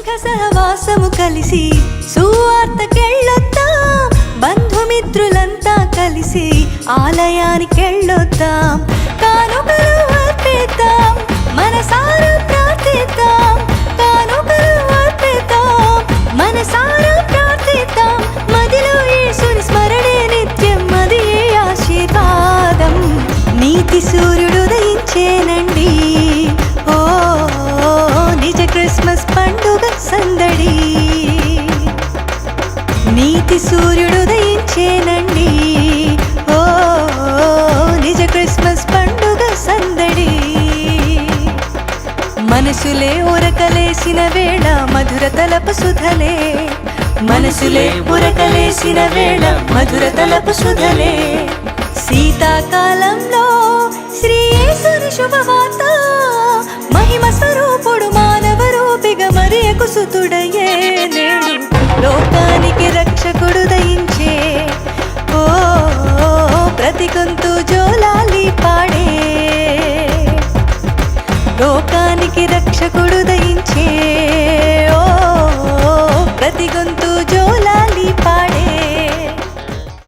సంఘ సహవాసము కలిసి సువార్తకెళ్ళొద్దాం, బంధుమిత్రులంతా కలిసి ఆలయానికెళ్ళొద్దాం, కానుకలు అర్పిద్దాం, మనసారా ప్రార్థిద్దాం, కానుకలు అర్పిద్దాం, మనసారా ప్రార్థిద్దాం, మదిలో యేసుని స్మరణే నిత్యం, మదియే ఆశీర్వాదం. నీతి సూర్యుడు ఉదయించేనండి, ఓ నిజ క్రిస్మస్ పండుగ సందడి. నీతి సూర్యుడు ఉదయించేనండి, ఓ నిజ క్రిస్మస్ పండుగ సందడి. మనసులే ఉరకలేసిన వేళ మధుర తలపు సుధలే, మనసులే ఉరకలేసిన వేళ మధుర తలపు సుధలే. శీతాకాలంలో శ్రీ యేసుని శుభవార్త, మహిమ స్వరూపుడు మానవ రూపిగా మరియకు సుతుడయ్యే నేడు, లోకానికి రక్షకుడు దయించే, ఓ ప్రతి గొంతు జోలాలి పాడే, లోకానికి రక్షకుడు దయించే.